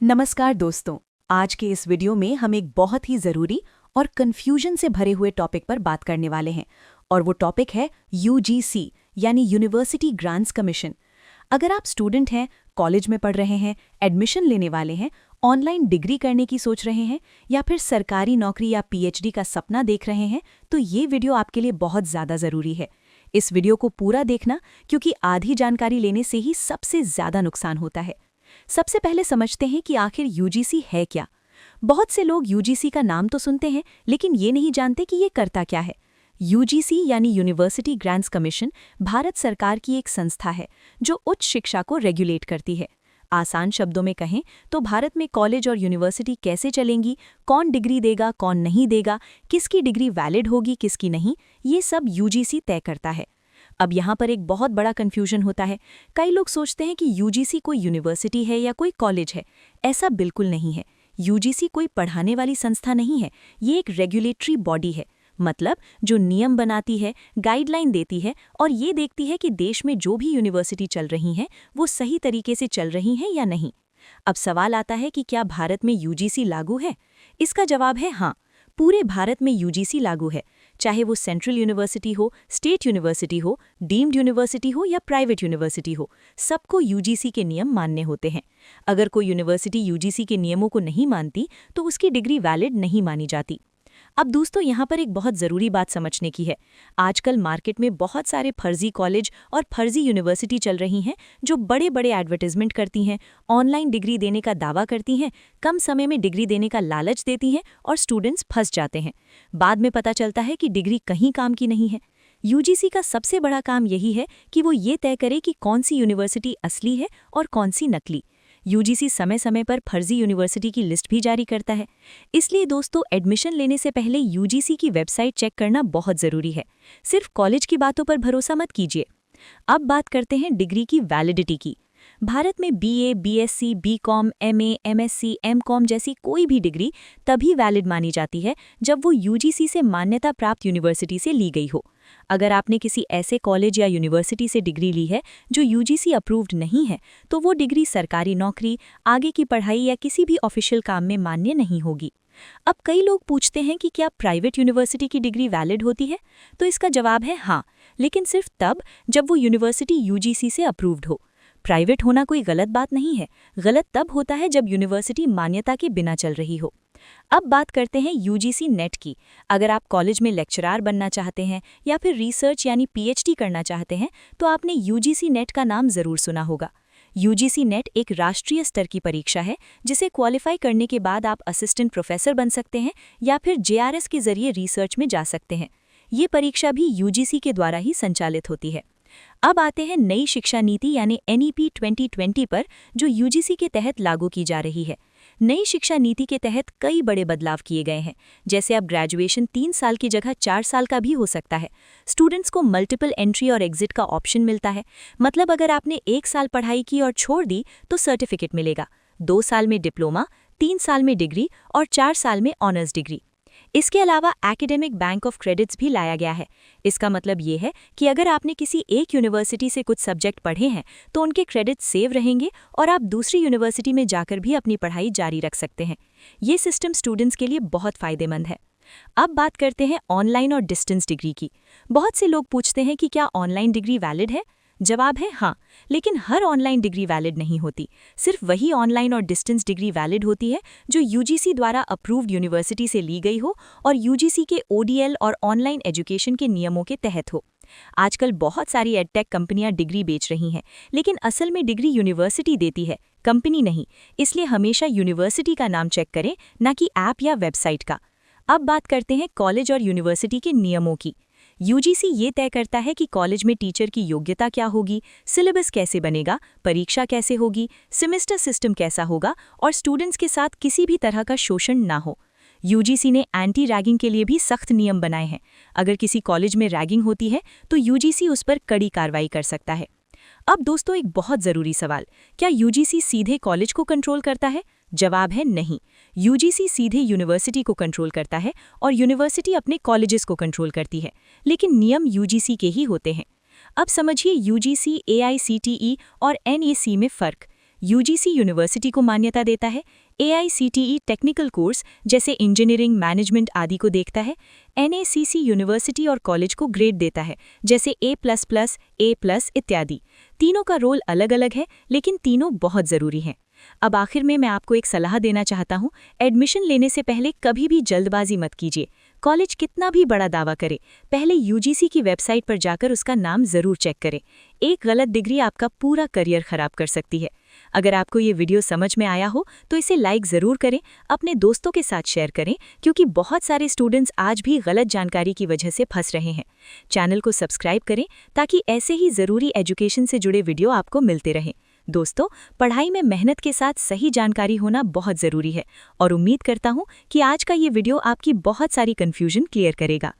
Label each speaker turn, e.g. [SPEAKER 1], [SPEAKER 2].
[SPEAKER 1] नमस्कार दोस्तों। आज के इस वीडियो में हम एक बहुत ही ज़रूरी और कन्फ्यूजन से भरे हुए टॉपिक पर बात करने वाले हैं और वो टॉपिक है यूजीसी यानी यूनिवर्सिटी ग्रांट्स कमीशन। अगर आप स्टूडेंट हैं, कॉलेज में पढ़ रहे हैं, एडमिशन लेने वाले हैं, ऑनलाइन डिग्री करने की सोच रहे हैं या फिर सरकारी नौकरी या पीएचडी का सपना देख रहे हैं तो ये वीडियो आपके लिए बहुत ज़्यादा ज़रूरी है। इस वीडियो को पूरा देखना क्योंकि आधी जानकारी लेने से ही सबसे ज़्यादा नुकसान होता है। सबसे पहले समझते हैं कि आखिर यूजीसी है क्या। बहुत से लोग यूजीसी का नाम तो सुनते हैं लेकिन ये नहीं जानते कि ये करता क्या है। यूजीसी यानी यूनिवर्सिटी ग्रांट्स कमीशन भारत सरकार की एक संस्था है जो उच्च शिक्षा को रेगुलेट करती है। आसान शब्दों में कहें तो भारत में कॉलेज और यूनिवर्सिटी कैसे चलेंगी, कौन डिग्री देगा, कौन नहीं देगा, किसकी डिग्री वैलिड होगी, किसकी नहीं, ये सब यूजीसी तय करता है। अब यहाँ पर एक बहुत बड़ा कन्फ्यूजन होता है। कई लोग सोचते हैं कि यूजीसी कोई यूनिवर्सिटी है या कोई कॉलेज है। ऐसा बिल्कुल नहीं है। यूजीसी कोई पढ़ाने वाली संस्था नहीं है, ये एक रेगुलेटरी बॉडी है। मतलब जो नियम बनाती है, गाइडलाइन देती है और ये देखती है कि देश में जो भी यूनिवर्सिटी चल रही हैं वो सही तरीके से चल रही हैं या नहीं। अब सवाल आता है कि क्या भारत में यूजीसी लागू है? इसका जवाब है हाँ। पूरे भारत में यूजीसी लागू है, चाहे वो सेंट्रल यूनिवर्सिटी हो, स्टेट यूनिवर्सिटी हो, डीम्ड यूनिवर्सिटी हो या प्राइवेट यूनिवर्सिटी हो, सबको यूजीसी के नियम मानने होते हैं। अगर कोई यूनिवर्सिटी यूजीसी के नियमों को नहीं मानती तो उसकी डिग्री वैलिड नहीं मानी जाती। अब दोस्तों यहाँ पर एक बहुत ज़रूरी बात समझने की है। आजकल मार्केट में बहुत सारे फर्जी कॉलेज और फर्जी यूनिवर्सिटी चल रही हैं जो बड़े बड़े एडवर्टाइजमेंट करती हैं, ऑनलाइन डिग्री देने का दावा करती हैं, कम समय में डिग्री देने का लालच देती हैं और स्टूडेंट्स फंस जाते हैं। बाद में पता चलता है कि डिग्री कहीं काम की नहीं है। यूजीसी का सबसे बड़ा काम यही है कि वो ये तय करे कि कौन सी यूनिवर्सिटी असली है और कौन सी नकली। यूजीसी समय समय पर फर्जी यूनिवर्सिटी की लिस्ट भी जारी करता है। इसलिए दोस्तों, एडमिशन लेने से पहले यूजीसी की वेबसाइट चेक करना बहुत ज़रूरी है। सिर्फ कॉलेज की बातों पर भरोसा मत कीजिए। अब बात करते हैं डिग्री की वैलिडिटी की। भारत में BA, BSc, BCom, MA, MSc, MCom जैसी कोई भी डिग्री तभी वैलिड मानी जाती है जब वो यूजीसी से मान्यता प्राप्त यूनिवर्सिटी से ली गई हो। अगर आपने किसी ऐसे कॉलेज या यूनिवर्सिटी से डिग्री ली है जो यूजीसी अप्रूव्ड नहीं है तो वो डिग्री सरकारी नौकरी, आगे की पढ़ाई या किसी भी ऑफिशियल काम में मान्य नहीं होगी। अब कई लोग पूछते हैं कि क्या प्राइवेट यूनिवर्सिटी की डिग्री वैलिड होती है? तो इसका जवाब है हाँ, लेकिन सिर्फ तब जब वो यूनिवर्सिटी यूजीसी से अप्रूव्ड हो। प्राइवेट होना कोई गलत बात नहीं है, गलत तब होता है जब यूनिवर्सिटी मान्यता के बिना चल रही हो। अब बात करते हैं यूजीसी नेट की। अगर आप कॉलेज में लेक्चरार बनना चाहते हैं या फिर रिसर्च यानी पीएचडी करना चाहते हैं तो आपने यूजीसी नेट का नाम ज़रूर सुना होगा। यूजीसी नेट एक राष्ट्रीय स्तर की परीक्षा है जिसे क्वालिफाई करने के बाद आप असिस्टेंट प्रोफेसर बन सकते हैं या फिर जेआरएस के जरिए रिसर्च में जा सकते हैं। ये परीक्षा भी यूजीसी के द्वारा ही संचालित होती है। अब आते हैं नई शिक्षा नीति यानी एनईपी 2020 पर, जो यूजीसी के तहत लागू की जा रही है। नई शिक्षा नीति के तहत कई बड़े बदलाव किए गए हैं, जैसे अब ग्रेजुएशन 3 साल की जगह 4 साल का भी हो सकता है। स्टूडेंट्स को मल्टीपल एंट्री और एग्जिट का ऑप्शन मिलता है। मतलब अगर आपने 1 साल पढ़ाई की और छोड़ दी तो सर्टिफिकेट मिलेगा, 2 साल में डिप्लोमा, 3 साल में डिग्री और 4 साल में ऑनर्स डिग्री। इसके अलावा एकेडमिक बैंक ऑफ क्रेडिट्स भी लाया गया है। इसका मतलब ये है कि अगर आपने किसी एक यूनिवर्सिटी से कुछ सब्जेक्ट पढ़े हैं तो उनके क्रेडिट्स सेव रहेंगे और आप दूसरी यूनिवर्सिटी में जाकर भी अपनी पढ़ाई जारी रख सकते हैं। ये सिस्टम स्टूडेंट्स के लिए बहुत फ़ायदेमंद है। अब बात करते हैं ऑनलाइन और डिस्टेंस डिग्री की। बहुत से लोग पूछते हैं कि क्या ऑनलाइन डिग्री वैलिड है? जवाब है हाँ, लेकिन हर ऑनलाइन डिग्री वैलिड नहीं होती। सिर्फ वही ऑनलाइन और डिस्टेंस डिग्री वैलिड होती है जो यूजीसी द्वारा अप्रूव्ड यूनिवर्सिटी से ली गई हो और यूजीसी के ओडीएल और ऑनलाइन एजुकेशन के नियमों के तहत हो। आजकल बहुत सारी एडटेक कंपनियां डिग्री बेच रही हैं, लेकिन असल में डिग्री यूनिवर्सिटी देती है, कंपनी नहीं। इसलिए हमेशा यूनिवर्सिटी का नाम चेक करें, न कि ऐप या वेबसाइट का। अब बात करते हैं कॉलेज और यूनिवर्सिटी के नियमों की। यूजीसी ये तय करता है कि कॉलेज में टीचर की योग्यता क्या होगी, सिलेबस कैसे बनेगा, परीक्षा कैसे होगी, सेमेस्टर सिस्टम कैसा होगा और स्टूडेंट्स के साथ किसी भी तरह का शोषण ना हो। यूजीसी ने एंटी रैगिंग के लिए भी सख्त नियम बनाए हैं। अगर किसी कॉलेज में रैगिंग होती है तो यूजीसी उस पर कड़ी कार्रवाई कर सकता है। अब दोस्तों, एक बहुत ज़रूरी सवाल, क्या यूजीसी सीधे कॉलेज को कंट्रोल करता है? जवाब है नहीं। यूजीसी सीधे यूनिवर्सिटी को कंट्रोल करता है और यूनिवर्सिटी अपने कॉलेजेस को कंट्रोल करती है, लेकिन नियम यूजीसी के ही होते हैं। अब समझिए यूजीसी, एआईसीटीई और एनएसी में फ़र्क। यूजीसी यूनिवर्सिटी को मान्यता देता है, एआईसीटीई टेक्निकल कोर्स जैसे इंजीनियरिंग, मैनेजमेंट आदि को देखता है, एनएसीसी यूनिवर्सिटी और कॉलेज को ग्रेड देता है जैसे A++, A+ इत्यादि। तीनों का रोल अलग अलग है, लेकिन तीनों बहुत ज़रूरी हैं। अब आखिर में मैं आपको एक सलाह देना चाहता हूँ, एडमिशन लेने से पहले कभी भी जल्दबाजी मत कीजिए। कॉलेज कितना भी बड़ा दावा करे, पहले यूजीसी की वेबसाइट पर जाकर उसका नाम ज़रूर चेक करें। एक गलत डिग्री आपका पूरा करियर खराब कर सकती है। अगर आपको ये वीडियो समझ में आया हो तो इसे लाइक ज़रूर करें, अपने दोस्तों के साथ शेयर करें, क्योंकि बहुत सारे स्टूडेंट्स आज भी गलत जानकारी की वजह से फंस रहे हैं। चैनल को सब्सक्राइब करें ताकि ऐसे ही ज़रूरी एजुकेशन से जुड़े वीडियो आपको मिलते रहें। दोस्तों, पढ़ाई में मेहनत के साथ सही जानकारी होना बहुत ज़रूरी है और उम्मीद करता हूँ कि आज का ये वीडियो आपकी बहुत सारी कन्फ्यूजन क्लियर करेगा।